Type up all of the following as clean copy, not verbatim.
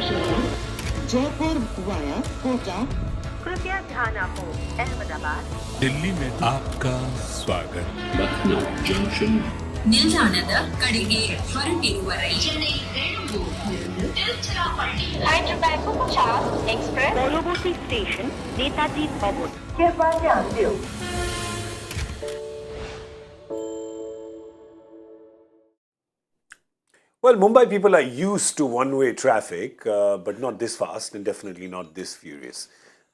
train Jaipur via Kota. कृपया ध्यान आपको अहमदाबाद दिल्ली में आपका स्वागत. Lucknow Junction. ನಿಲ್ದಾಣದ ಕಡೆಗೆ ಹೊರಟಿರುವ ರೈಲು एक्सप्रेस পরবর্তী স্টেশন নেতাজি ভবন कृपया ध्यान दियो. Well, Mumbai people are used to one-way traffic, but not this fast and definitely not this furious,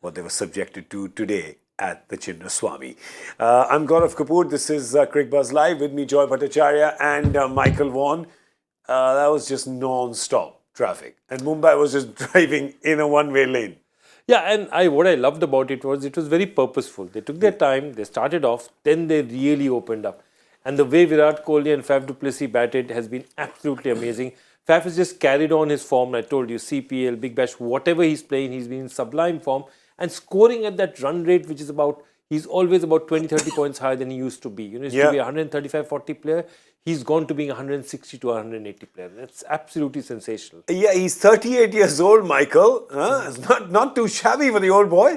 what they were subjected to today at the Chinnaswamy. I'm Gaurav Kapoor. This is Cricbuzz Live. With me, Joy Bhattacharjya and Michael Vaughan. That was just non-stop traffic. And Mumbai was just driving in a one-way lane. Yeah, and what I loved about it was very purposeful. They took their time, they started off, then they really opened up. And the way Virat Kohli and Faf du Plessis batted has been absolutely amazing. Faf has just carried on his form. I told you, CPL, Big Bash, whatever he's playing, he's been in sublime form. And scoring at that run rate, which is he's always about 20, 30 points higher than he used to be. You know, he used to be a 135, 40 player. He's gone to being a 160 to 180 player. That's absolutely sensational. Yeah, he's 38 years old, Michael. It's not too shabby for the old boy.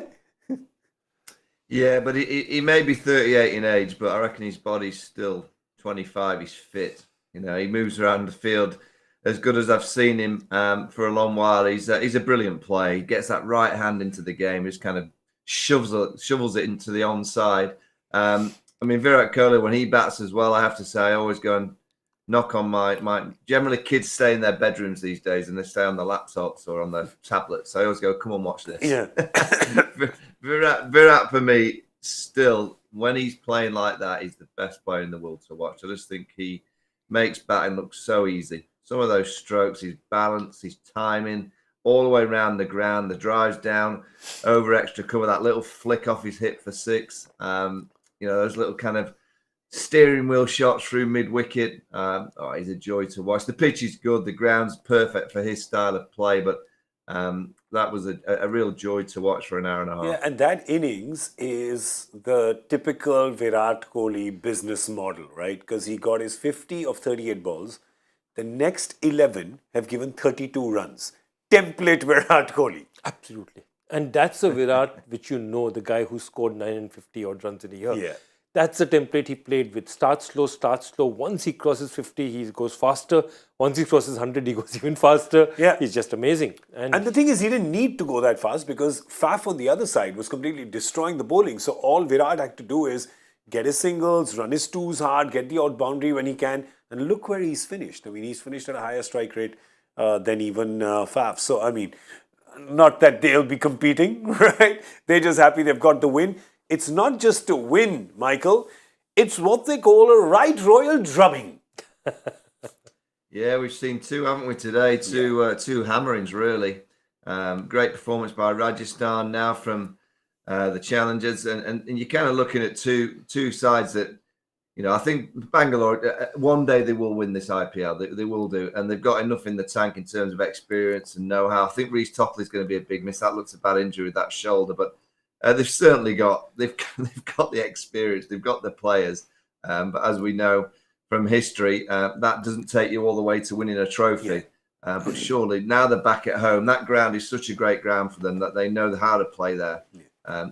Yeah, but he may be 38 in age, but I reckon his body's still 25. He's fit. You know, he moves around the field as good as I've seen him for a long while. He's a brilliant player. He gets that right hand into the game. Just kind of shovels it into the onside. I mean, Virat Kohli, when he bats as well, I have to say, I always go and knock on my generally kids stay in their bedrooms these days and they stay on their laptops or on their tablets. So I always go, come on, watch this. Yeah. Virat for me, still, when he's playing like that, he's the best player in the world to watch. I just think he makes batting look so easy. Some of those strokes, his balance, his timing, all the way around the ground, the drives down, over extra cover, that little flick off his hip for six. You know, those little kind of steering wheel shots through mid-wicket. He's a joy to watch. The pitch is good. The ground's perfect for his style of play, but that was a real joy to watch for an hour and a half. Yeah, and that innings is the typical Virat Kohli business model, right? Because he got his 50 of 38 balls. The next 11 have given 32 runs. Template Virat Kohli. Absolutely. And that's a Virat which you know, the guy who scored 950 odd runs in a year. Yeah. That's the template he played with. Start slow. Once he crosses 50, he goes faster. Once he crosses 100, he goes even faster. Yeah. He's just amazing. And the thing is, he didn't need to go that fast because Faf on the other side was completely destroying the bowling. So all Virat had to do is get his singles, run his twos hard, get the out boundary when he can. And look where he's finished. I mean, he's finished at a higher strike rate than even Faf. So, I mean, not that they'll be competing, right? They're just happy they've got the win. It's not just a win, Michael. It's what they call a right royal drubbing. Yeah, we've seen two, haven't we, today? Two hammerings, really. Great performance by Rajasthan now from the challengers. And you're kind of looking at two sides that, you know, I think Bangalore, one day they will win this IPL. They will do. And they've got enough in the tank in terms of experience and know-how. I think Reece Topley's going to be a big miss. That looks a bad injury with that shoulder. But they've certainly got the experience. They've got the players. But as we know from history, that doesn't take you all the way to winning a trophy. Yeah. But surely now they're back at home. That ground is such a great ground for them that they know how to play there.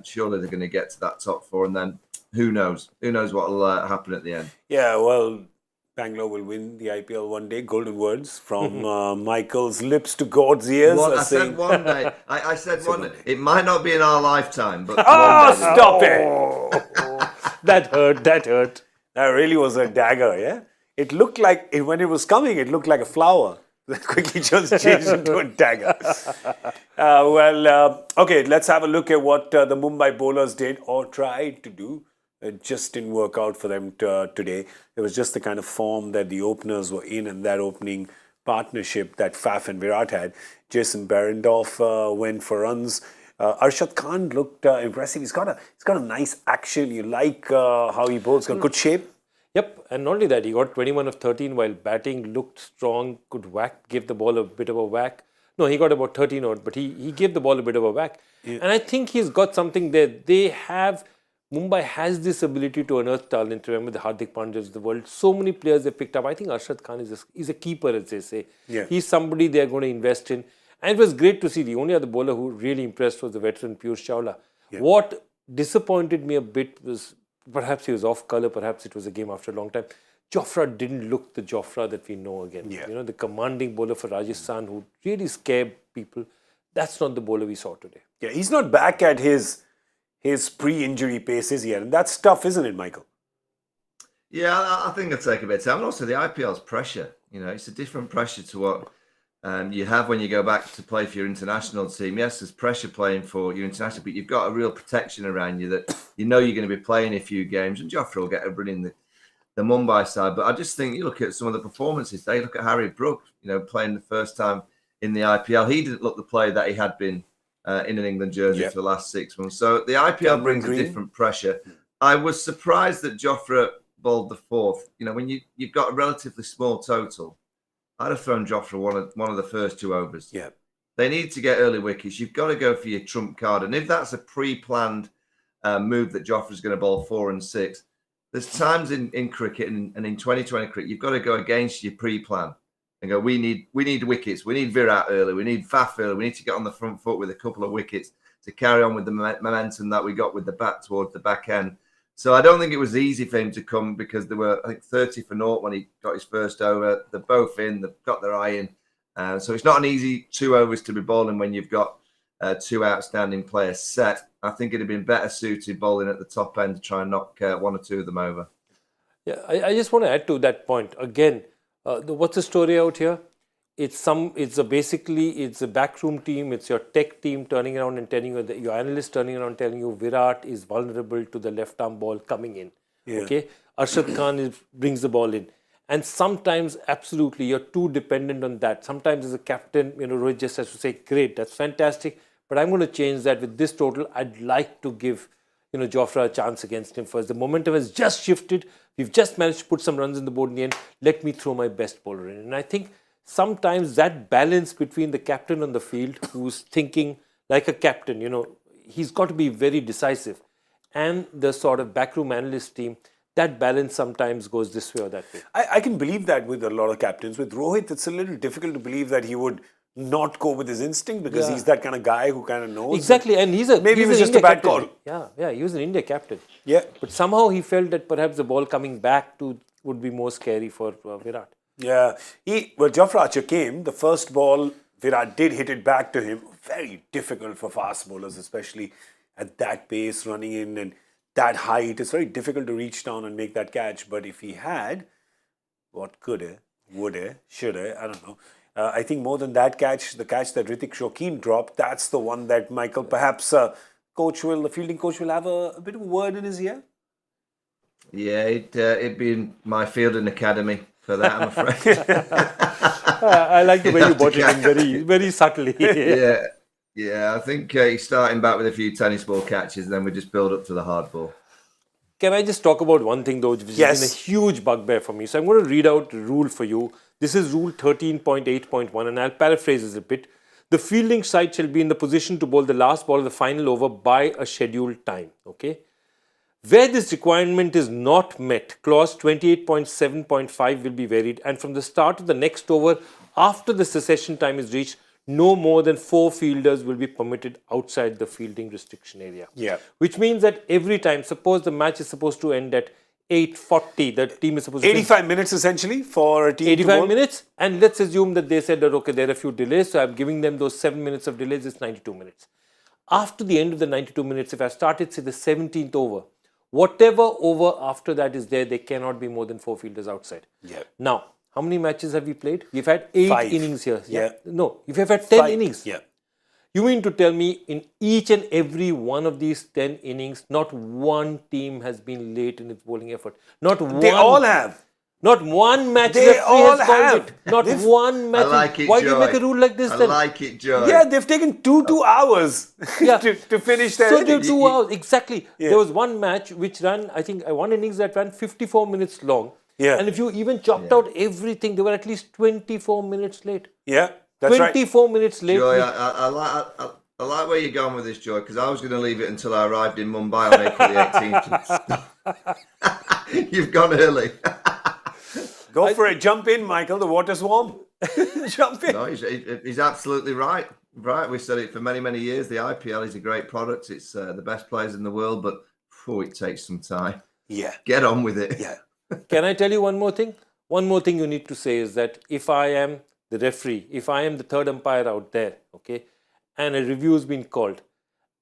Surely they're going to get to that top four. And then who knows? Who knows what will happen at the end? Yeah, well, Bangalore will win the IPL one day. Golden words from Michael's lips to God's ears. I said one day. I said one day. It might not be in our lifetime, but stop it! That hurt. That really was a dagger, yeah? It looked like, when it was coming, it looked like a flower. That quickly just changed into a dagger. Okay, let's have a look at what the Mumbai bowlers did or tried to do. It just didn't work out for them today. It was just the kind of form that the openers were in and that opening partnership that Faf and Virat had. Jason Behrendorff went for runs. Arshad Khan looked impressive. He's got a nice action. You like how he bowls. Got good shape. Yep, and not only that, he got 21 of 13 while batting, looked strong, could whack, give the ball a bit of a whack. No, he got about 13 odd, but he gave the ball a bit of a whack. Yeah. And I think he's got something there. Mumbai has this ability to unearth talent. Remember the Hardik Pandyas of the world. So many players they picked up. I think Arshad Khan is a keeper, as they say. Yeah. He's somebody they're going to invest in. And it was great to see. The only other bowler who really impressed was the veteran Piyush Chawla. What disappointed me a bit was perhaps he was off colour, perhaps it was a game after a long time. Jofra didn't look the Jofra that we know again. Yeah. You know, the commanding bowler for Rajasthan who really scared people. That's not the bowler we saw today. Yeah, he's not back at his pre-injury paces yet. And that's tough, isn't it, Michael? Yeah, I think it'll take a bit of time. And also the IPL's pressure. You know, it's a different pressure to what you have when you go back to play for your international team. Yes, there's pressure playing for your international, but you've got a real protection around you that you know you're going to be playing a few games. And Jofra will get a run in the Mumbai side. But I just think you look at some of the performances. They look at Harry Brook, you know, playing the first time in the IPL. He didn't look the player that he had been in an England jersey for the last 6 months. So the IPL brings a different pressure. I was surprised that Jofra bowled the fourth. You know, when you've got a relatively small total, I'd have thrown Jofra one of the first 2 overs. Yeah. They need to get early wickets. You've got to go for your trump card. And if that's a pre-planned move that Jofra's going to bowl 4 and 6, there's times in cricket and in 2020 cricket, you've got to go against your pre-plan and go, we need wickets. We need Virat early. We need Faf early. We need to get on the front foot with a couple of wickets to carry on with the momentum that we got with the bat towards the back end. So I don't think it was easy for him to come because there were, I think, 30 for naught when he got his first over. They're both in. They've got their eye in. So it's not an easy 2 overs to be bowling when you've got 2 outstanding players set. I think it'd have been better suited bowling at the top end to try and knock 1 or 2 of them over. Yeah, I just want to add to that point. Again, what's the story out here? It's a backroom team, it's your tech team turning around and telling you, your analyst turning around telling you Virat is vulnerable to the left arm ball coming in. Yeah. Okay, Arshad Khan brings the ball in. And sometimes, absolutely, you're too dependent on that. Sometimes as a captain, you know, Rohit just has to say, great, that's fantastic, but I'm going to change that with this total. I'd like to give, you know, Jofra a chance against him first. The momentum has just shifted. We've just managed to put some runs in the board in the end. Let me throw my best bowler in. And I think sometimes that balance between the captain on the field, who's thinking like a captain, you know, he's got to be very decisive, and the sort of backroom analyst team, that balance sometimes goes this way or that way. I can believe that with a lot of captains. With Rohit, it's a little difficult to believe that he would not go with his instinct because he's that kind of guy who kind of knows. Exactly, and he's it was just a bad call. Yeah, he was an India captain. Yeah. But somehow he felt that perhaps the ball coming back would be more scary for Virat. Yeah. Jofra Archer came, the first ball, Virat did hit it back to him. Very difficult for fast bowlers, especially at that pace, running in and that height. It's very difficult to reach down and make that catch. But if he had, what could he, would he, should he, I don't know. I think more than that catch, the catch that Hrithik Shokeen dropped, that's the one that Michael, perhaps the fielding coach will have a bit of a word in his ear. Yeah, it'd be in my fielding academy for that, I'm afraid. I like the way you brought it in very, very subtly. Yeah. I think he's starting back with a few tennis ball catches, and then we just build up to the hard ball. Can I just talk about one thing, though, which has been a huge bugbear for me? So I'm going to read out the rule for you. This is Rule 13.8.1, and I'll paraphrase this a bit. The fielding side shall be in the position to bowl the last ball of the final over by a scheduled time. Okay. Where this requirement is not met, clause 28.7.5 will be varied, and from the start of the next over, after the cessation time is reached, no more than 4 fielders will be permitted outside the fielding restriction area. Yeah. Which means that every time, suppose the match is supposed to end at 8:40, the team is supposed to 85 minutes essentially for a team 85 minutes, and let's assume that they said that, okay, there are a few delays, so I'm giving them those 7 minutes of delays, it's 92 minutes. After the end of the 92 minutes, if I started, say, the 17th over, whatever over after that is there, there cannot be more than 4 fielders outside. Yeah. Now, how many matches have we played? We've had 8 5 innings here. Yeah. No, we've had 10 5 innings. Yeah. You mean to tell me in each and every one of these 10 innings, not one team has been late in its bowling effort? Not one. They all have. Not one match. They all have. Not one match. I like it, Why Joy. do you make a rule like this I then? like it, Joy. Yeah, they've taken 2 hours to finish their So innings. 2 hours, exactly. Yeah. There was one match which ran, I think, one innings that ran 54 minutes long. Yeah. And if you even chopped out everything, they were at least 24 minutes late. Yeah, that's 24 minutes late. Joy, I like where you're going with this, Joy, because I was going to leave it until I arrived in Mumbai on April the 18th. You've gone early. Go for it. Jump in, Michael. The water's warm. Jump in. No, he's absolutely right. Right, we've said it for many, many years. The IPL is a great product. It's the best players in the world, but it takes some time. Yeah. Get on with it. Yeah. Can I tell you one more thing? One more thing you need to say is that if I am the referee, if I am the third umpire out there, okay, and a review has been called,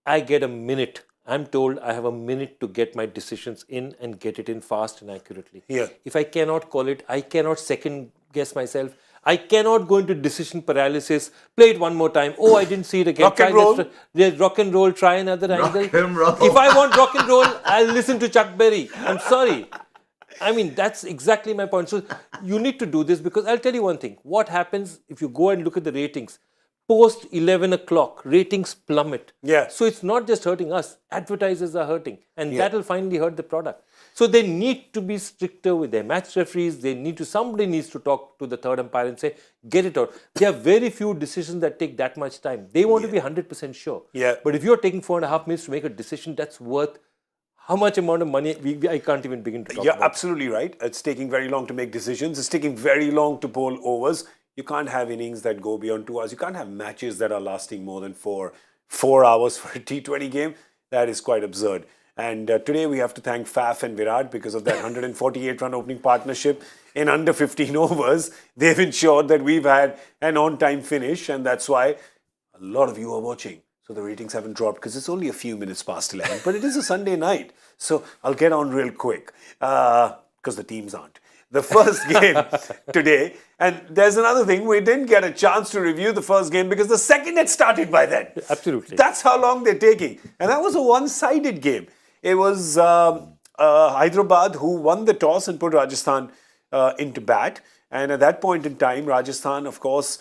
I get a minute. I'm told I have a minute to get my decisions in and get it in fast and accurately. Yeah. If I cannot call it, I cannot second guess myself. I cannot go into decision paralysis. Play it one more time. Oh, I didn't see it again. Rock and roll. There's rock and roll. Try another Rock angle. and roll. If I want rock and roll, I'll listen to Chuck Berry. I'm sorry. I mean, that's exactly my point. So you need to do this because I'll tell you one thing. What happens if you go and look at the ratings? Post 11 o'clock, ratings plummet. Yeah. So it's not just hurting us. Advertisers are hurting. And that will finally hurt the product. So they need to be stricter with their match referees. Somebody needs to talk to the third umpire and say, get it out. There are very few decisions that take that much time. They want to be 100% sure. Yeah. But if you're taking 4.5 minutes to make a decision, that's worth how much amount of money? I can't even begin to talk about. You're absolutely right. It's taking very long to make decisions. It's taking very long to bowl overs. You can't have innings that go beyond 2 hours. You can't have matches that are lasting more than four hours for a T20 game. That is quite absurd. And today we have to thank Faf and Virat because of that 148-run opening partnership in under 15 overs. They've ensured that we've had an on-time finish, and that's why a lot of you are watching. So the ratings haven't dropped because it's only a few minutes past 11. But it is a Sunday night. So I'll get on real quick because the teams aren't. The first game today, and there's another thing, we didn't get a chance to review the first game because the second had started by then. Absolutely. That's how long they're taking. And that was a one-sided game. It was Hyderabad who won the toss and put Rajasthan into bat. And at that point in time, Rajasthan, of course,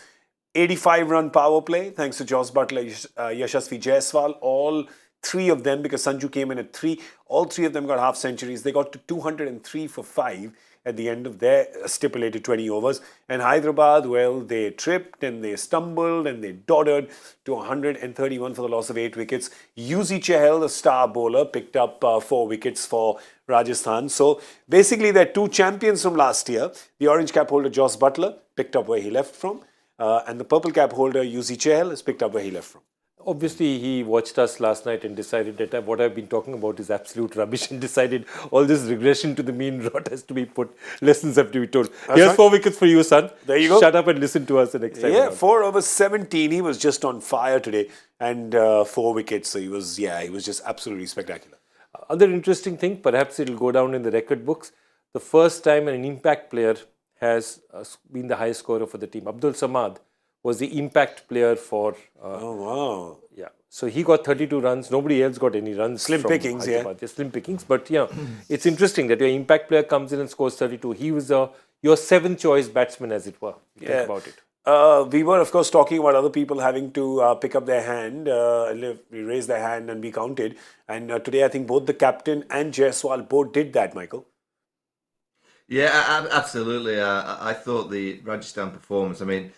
85-run power play, thanks to Joss Butler, Yashasvi Jaiswal, all three of them, because Sanju came in at 3, all three of them got half centuries. They got to 203 for 5 at the end of their stipulated 20 overs. And Hyderabad, well, they tripped and they stumbled and they doddered to 131 for the loss of 8 wickets. Yuzi Chahal, the star bowler, picked up 4 wickets for Rajasthan. So basically, they're 2 champions from last year. The orange cap holder, Joss Butler, picked up where he left from. And the purple cap holder, Yuzi Chahal, has picked up where he left from. Obviously, he watched us last night and decided that what I've been talking about is absolute rubbish and decided all this regression to the mean rot has to be put, lessons have to be told. Here's right. 4 wickets for you, son. There you go. Shut up and listen to us the next time. Yeah, 4 over 17. He was just on fire today and 4 wickets. So he was just absolutely spectacular. Other interesting thing, perhaps it'll go down in the record books. The first time an impact player has been the highest scorer for the team. Abdul Samad was the impact player for... oh, wow. Yeah. So he got 32 runs. Nobody else got any runs. Slim pickings, Hyderabad. Yeah. Slim pickings. But yeah, it's interesting that your impact player comes in and scores 32. He was your 7th choice batsman, as it were. Think about it. We were, of course, talking about other people having to pick up their hand, raise their hand and be counted. And today, I think both the captain and Jaiswal both did that, Michael. Yeah, absolutely. I thought the Rajasthan performance, I mean,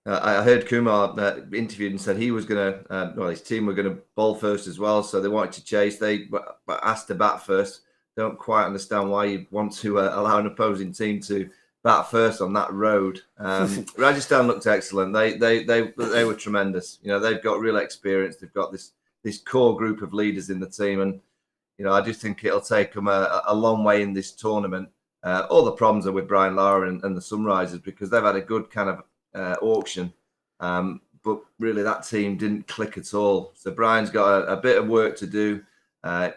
I heard Kumar interviewed and said he was going to, his team were going to bowl first as well. So they wanted to chase. They were asked to bat first. Don't quite understand why you'd want to allow an opposing team to bat first on that road. Rajasthan looked excellent. They were tremendous. You know, they've got real experience. They've got this core group of leaders in the team. And, you know, I do think it'll take them a long way in this tournament. All the problems are with Brian Lara and the Sunrisers because they've had a good kind of auction, but really that team didn't click at all. So Brian's got a bit of work to do.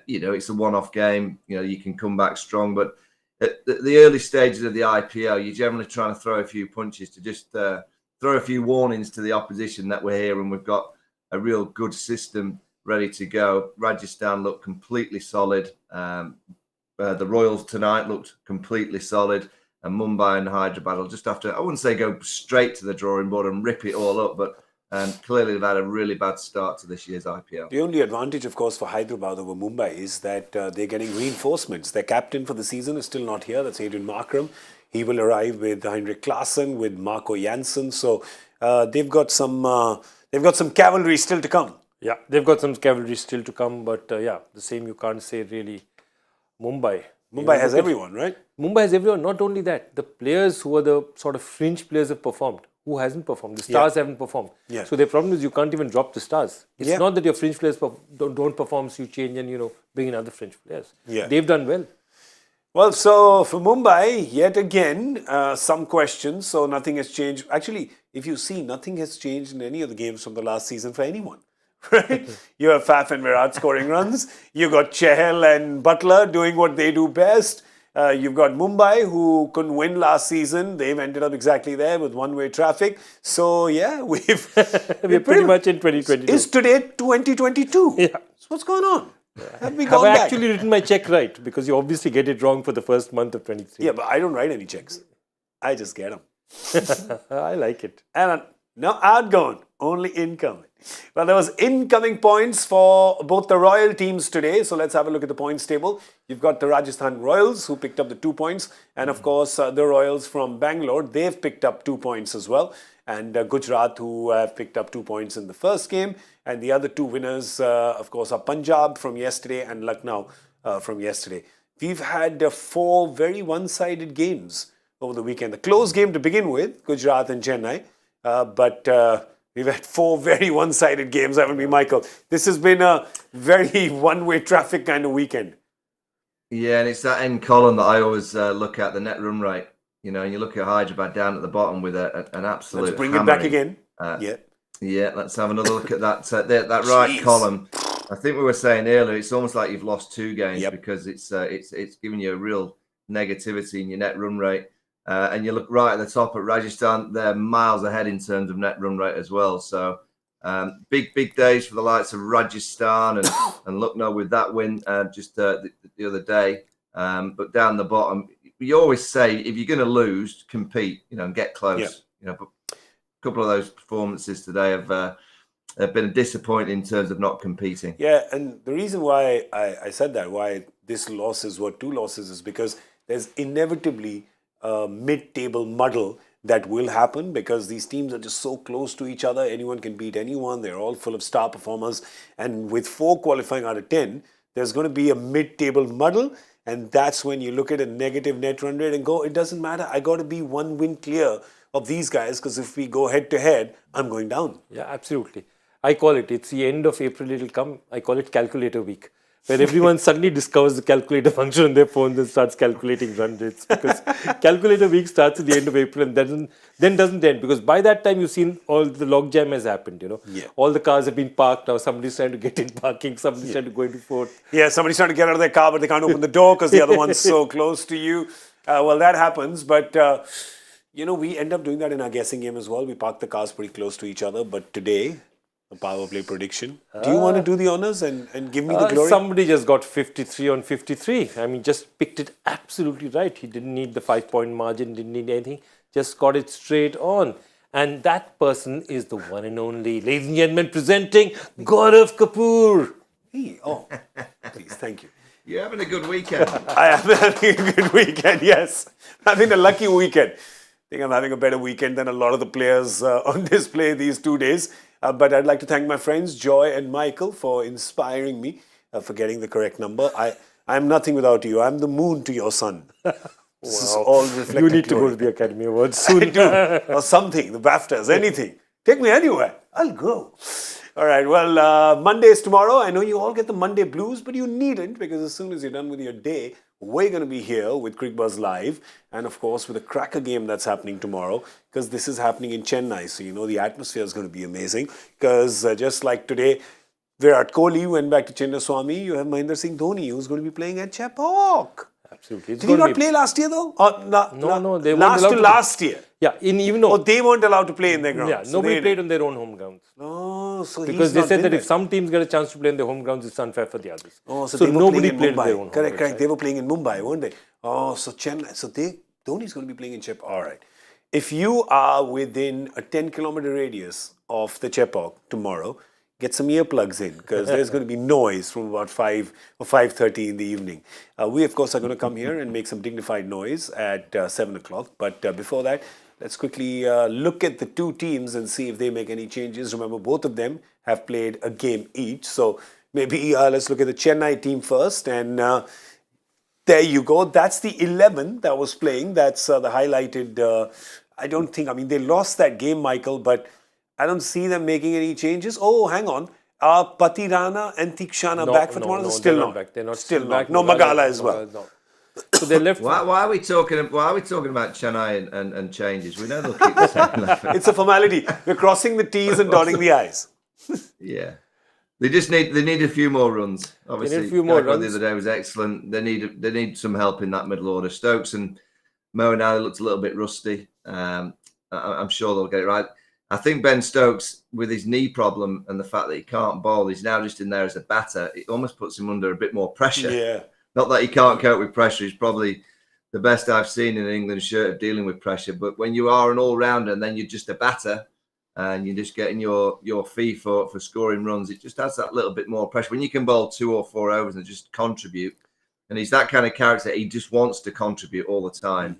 You know, it's a one-off game. You know, you can come back strong, but at the early stages of the IPL, you're generally trying to throw a few punches to just throw a few warnings to the opposition that we're here and we've got a real good system ready to go. Rajasthan looked completely solid. The Royals tonight looked completely solid. And Mumbai and Hyderabad will just have to, I wouldn't say go straight to the drawing board and rip it all up, but clearly they've had a really bad start to this year's IPL. The only advantage, of course, for Hyderabad over Mumbai is that they're getting reinforcements. Their captain for the season is still not here. That's Adrian Markram. He will arrive with Heinrich Klaassen, with Marco Janssen. So they've got some cavalry still to come. Yeah, they've got some cavalry still to come, but the same you can't say really Mumbai. Mumbai has everyone, right? Mumbai has everyone. Not only that, the players who are the sort of fringe players have performed. who hasn't performed. The stars haven't performed. Yeah. So the problem is you can't even drop the stars. It's Yeah. not that your fringe players don't perform, so you change and bring in other fringe players. Yeah. They've done well. Well, so for Mumbai, yet again, some questions. So nothing has changed. Actually, if you see, nothing has changed in any of the games from the last season for anyone. Right? You have Faf and Virat scoring runs. You got Chahal and Butler doing what they do best. You've got Mumbai, who couldn't win last season. They've ended up exactly there with one-way traffic. So yeah, we're pretty much in 2022. Is today 2022? Yeah. So what's going on? Have we Have gone I back? actually written my check right? Because you obviously get it wrong for the first month of 23. Yeah, but I don't write any checks. I just get them. I like it. And no outgoing, only incoming. Well, there was incoming points for both the Royal teams today. So let's have a look at the points table. You've got the Rajasthan Royals, who picked up the 2 points. And of course, the Royals from Bangalore, they've picked up 2 points as well. And Gujarat, who have picked up 2 points in the first game. And the other 2 winners, of course, are Punjab from yesterday and Lucknow from yesterday. We've had 4 very one-sided games over the weekend. The close game to begin with, Gujarat and Chennai. But we've had 4 very one-sided games, haven't we, Michael? This has been a very one-way traffic kind of weekend. Yeah, and it's that end column that I always look at, the net run rate. And you look at Hyderabad down at the bottom with an absolute Let's bring it back hammering. again. Yeah, let's have another look at that that right Jeez. column. I think we were saying earlier, it's almost like you've lost 2 games Yep. because it's giving you a real negativity in your net run rate. And you look right at the top at Rajasthan, they're miles ahead in terms of net run rate as well. So big days for the likes of Rajasthan and Lucknow with that win just the other day. But down the bottom, you always say if you're going to lose, compete, and get close. Yeah. But a couple of those performances today have been disappointing in terms of not competing. Yeah, and the reason why I said that, why this loss is what 2 losses is because there's inevitably a mid-table muddle that will happen because these teams are just so close to each other. Anyone can beat anyone. They're all full of star performers. And with 4 qualifying out of 10, there's going to be a mid-table muddle. And that's when you look at a negative net run rate and go, it doesn't matter. I got to be 1 win clear of these guys because if we go head to head, I'm going down. Yeah, absolutely. I call it's the end of April, it'll come. I call it calculator week, where everyone suddenly discovers the calculator function on their phone and starts calculating run rates. Because calculator week starts at the end of April and then doesn't end. Because by that time, you've seen all the logjam has happened, Yeah. All the cars have been parked now. Somebody's trying to get in parking. Somebody's trying to go into fourth. Yeah, somebody's trying to get out of their car, but they can't open the door because the other one's so close to you. Well, that happens. But, we end up doing that in our guessing game as well. We park the cars pretty close to each other. But today, the power play prediction. Do you want to do the honors and give me the glory? Somebody just got 53 on 53. I mean, just picked it absolutely right. He didn't need the 5-point margin, didn't need anything. Just got it straight on. And that person is the one and only, ladies and gentlemen, presenting Gaurav Kapoor. Hey, please, thank you. You're having a good weekend. I am having a good weekend, yes. Having a lucky weekend. I think I'm having a better weekend than a lot of the players on display these 2 days. But I'd like to thank my friends Joy and Michael for inspiring me, for getting the correct number. I'm nothing without you. I'm the moon to your sun. This is all reflected You need to glory. go to the Academy Awards soon. I do. Or something, the BAFTAs, anything. Take me anywhere. I'll go. All right, well, Monday is tomorrow. I know you all get the Monday blues, but you needn't because as soon as you're done with your day, we're going to be here with Cricbuzz Live and, of course, with a cracker game that's happening tomorrow because this is happening in Chennai. So, the atmosphere is going to be amazing because just like today, Virat Kohli went back to Chinnaswamy. You have Mahendra Singh Dhoni who's going to be playing at Chepauk. Absolutely. Did he not play last year though? No, they weren't last allowed to to. last year. Yeah, even though. Oh, they weren't allowed to play in their grounds. Yeah, So nobody they played on their own home grounds. Oh, so Because he's they not said been that there. if some teams get a chance to play in their home grounds, it's unfair for the others. Oh, so so they were nobody playing in played in Mumbai. their own home Correct. grounds, They were playing in Mumbai, weren't they? Oh, so Chennai. So Dhoni's going to be playing in Chepauk. All right. If you are within a 10-kilometer radius of the Chepauk tomorrow, get some earplugs in because there's going to be noise from about 5 or 5:30 in the evening. We, of course, are going to come here and make some dignified noise at 7 o'clock. But before that, let's quickly look at the 2 teams and see if they make any changes. Remember, both of them have played a game each. So maybe let's look at the Chennai team first. And there you go. That's the 11 that was playing. That's the highlighted I don't think, I mean, they lost that game, Michael, but I don't see them making any changes. Oh, hang on. Are Pati Rana and Tikshana back for tomorrow? Still they're not back. They're not still back. not. No, Magala as well. No. So they left. Why are we talking about Chennai and changes? We know they'll keep the same level. It's a formality. We're crossing the T's and dotting the I's. Yeah. They need a few more runs. Obviously, a few more runs. The other day was excellent. They need some help in that middle order. Stokes and Mo now looked a little bit rusty. I'm sure they'll get it right. I think Ben Stokes, with his knee problem and the fact that he can't bowl, he's now just in there as a batter. It almost puts him under a bit more pressure. Yeah. Not that he can't cope with pressure. He's probably the best I've seen in an England shirt of dealing with pressure. But when you are an all-rounder and then you're just a batter and you're just getting your fee for scoring runs, it just has that little bit more pressure. When you can bowl 2 or 4 overs and just contribute, and he's that kind of character, he just wants to contribute all the time.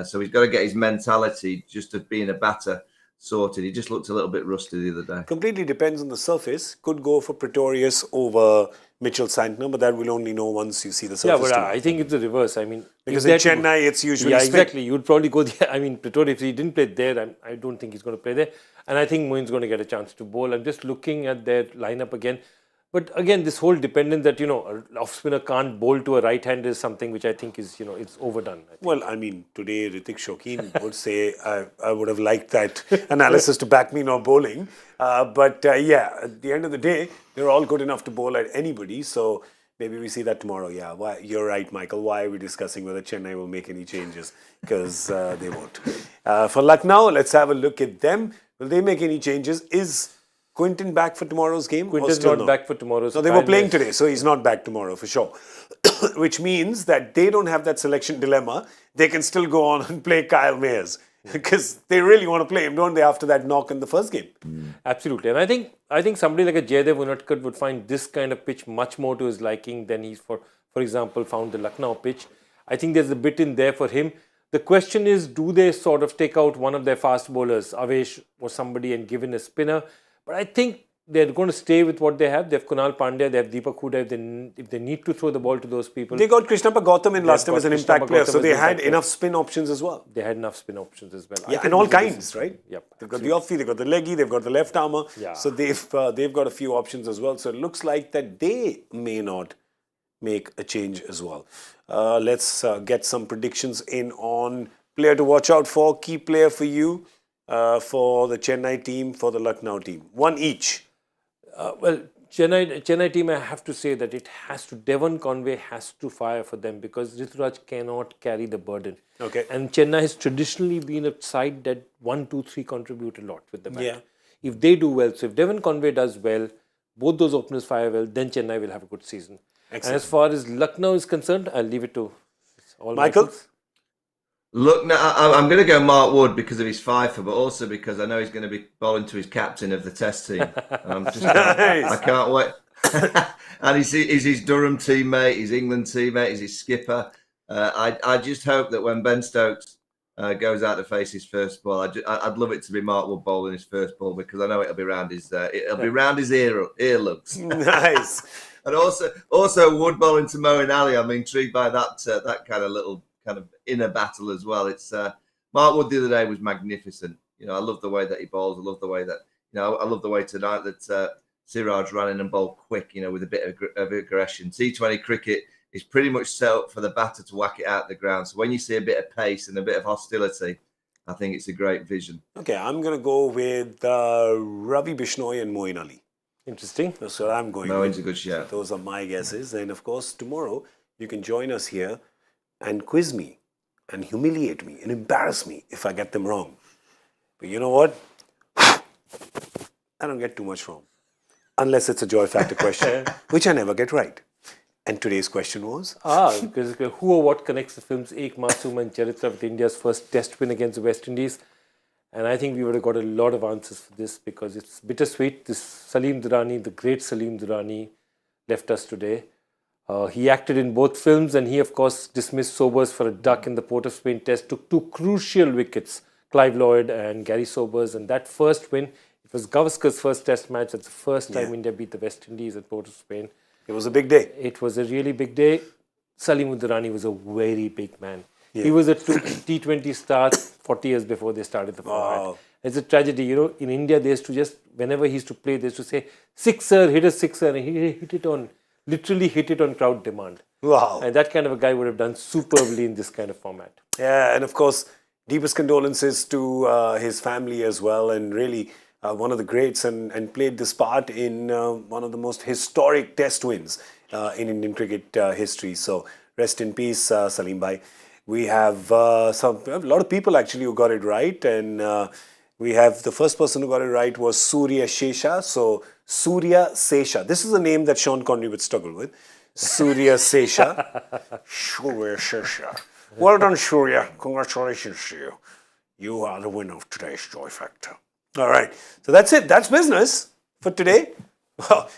So he's got to get his mentality just of being a batter sorted. He just looked a little bit rusty the other day. Completely depends on the surface. Could go for Pretorius over Mitchell Santner, but that we'll only know once you see the surface. Yeah, but I think it's the reverse. I mean, because in Chennai, it's usually exactly. You'd probably go there. I mean, Pretorius, if he didn't play there, I don't think he's going to play there. And I think Moeen's going to get a chance to bowl. I'm just looking at their lineup again. But again, this whole dependence that, an off spinner can't bowl to a right hander is something which I think is, it's overdone. Well, I mean, today Ritik Shokeen would say I would have liked that analysis to back me not bowling. But at the end of the day, they're all good enough to bowl at anybody. So maybe we see that tomorrow. Yeah, you're right, Michael. Why are we discussing whether Chennai will make any changes? Because they won't. For Lucknow, let's have a look at them. Will they make any changes? Is Quinton back for tomorrow's game? Quinton's not back for tomorrow. So they were playing today, so he's not back tomorrow for sure. Which means that they don't have that selection dilemma. They can still go on and play Kyle Mayers because they really want to play him, don't they, after that knock in the first game? Absolutely. And I think somebody like a Jaydev Unadkat would find this kind of pitch much more to his liking than he's, for example, found the Lucknow pitch. I think there's a bit in there for him. The question is, do they sort of take out one of their fast bowlers, Avesh or somebody, and give in a spinner? But I think they're going to stay with what they have. They have Kunal Pandya, they have Deepak Hooda. If they need to throw the ball to those people. They got Krishnappa Gautam in last time as an impact player, so they had enough spin options as well. They had enough spin options as well. Yeah, and all kinds, right? Yep. They've got the offie, they've got the leggy, they've got the left armour. Yeah. So they've got a few options as well. So it looks like that they may not make a change as well. Let's get some predictions in on player to watch out for, key player for you. For the Chennai team, for the Lucknow team. One each. Well, Chennai team, I have to say that Devon Conway has to fire for them because Rituraj cannot carry the burden. Okay. And Chennai has traditionally been a side that 1, 2, 3 contribute a lot with the bat. Yeah. If they do well, so if Devon Conway does well, both those openers fire well, then Chennai will have a good season. Excellent. And as far as Lucknow is concerned, I'll leave it to all Michael? Look, now I'm going to go Mark Wood because of his fifer, but also because I know he's going to be bowling to his captain of the Test team. I can't wait. And he's his Durham teammate, his England teammate, he's his skipper. I just hope that when Ben Stokes goes out to face his first ball, I'd love it to be Mark Wood bowling his first ball because I know it'll be round his earlobes. Nice. And also Wood bowling to Moeen Ali. I'm intrigued by that kind of inner battle as well. It's Mark Wood the other day was magnificent. I love the way that he bowls. I love the way that I love the way tonight that Siraj ran in and bowled quick. With a bit of aggression. T20 cricket is pretty much set up for the batter to whack it out the ground. So when you see a bit of pace and a bit of hostility, I think it's a great vision. Okay, I'm going to go with Ravi Bishnoi and Moeen Ali. Interesting. That's what I'm going with. Moeen's a good shout. Those are my guesses. And of course, tomorrow you can join us here and quiz me and humiliate me and embarrass me if I get them wrong. But you know what? I don't get too much wrong. Unless it's a joy factor question, which I never get right. And today's question was? Because who or what connects the films Ek Masoom and Charitra with India's first test win against the West Indies? And I think we would have got a lot of answers for this because it's bittersweet. This Salim Durrani, the great Salim Durrani, left us today. He acted in both films and he, of course, dismissed Sobers for a duck in the Port of Spain test, took 2 crucial wickets, Clive Lloyd and Gary Sobers. And that first win, it was Gavaskar's first test match. That's the first time India beat the West Indies at Port of Spain. It was a big day. It was a really big day. Salim Durrani was a very big man. Yeah. He was a T20 star, 40 years before they started the format. Wow. It's a tragedy. You know, in India, they used to just, whenever he used to play, they used to say, sixer, hit a sixer. And he literally hit it on crowd demand. Wow. And that kind of a guy would have done superbly in this kind of format. Yeah, and of course, deepest condolences to his family as well, and really one of the greats, and played this part in one of the most historic test wins in Indian cricket history. So rest in peace, Salim Bhai. We have a lot of people actually who got it right, and we have the first person who got it right was Surya Shesha. So Surya Sesha. This is a name that Sean Connery would struggle with. Surya Sesha. Surya Sesha. Well done, Surya. Congratulations to you. You are the winner of today's Joy Factor. All right. So that's it. That's business for today.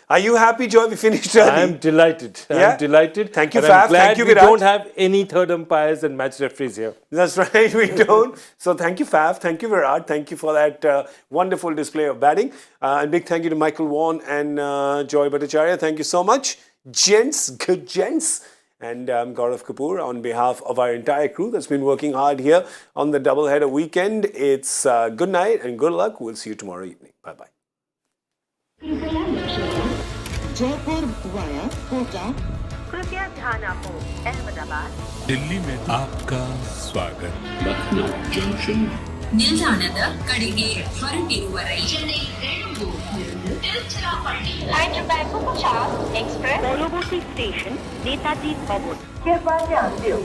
Are you happy, Joy? We finished early. I am delighted. Yeah? I'm delighted. Thank you, And I'm Faf. glad Thank you, we Virat. don't have any third umpires and match referees here. That's right, we don't. So thank you, Faf. Thank you, Virat. Thank you for that wonderful display of batting. And big thank you to Michael Vaughan and Joy Bhattacharjya. Thank you so much. Gents, good gents. And I'm Gaurav Kapoor on behalf of our entire crew that's been working hard here on the doubleheader weekend. It's good night and good luck. We'll see you tomorrow evening. Bye-bye. Jaipur via Kota. कृपया ध्यान आपको अहमदाबाद दिल्ली में आपका स्वागत ನಿಲ್ದಾಣದ ಕಡೆಗೆ ಹೊರಟಿರುವ ರೈಲು পরবর্তী স্টেশন নেতাজি ভবন। कृपया ध्यान दो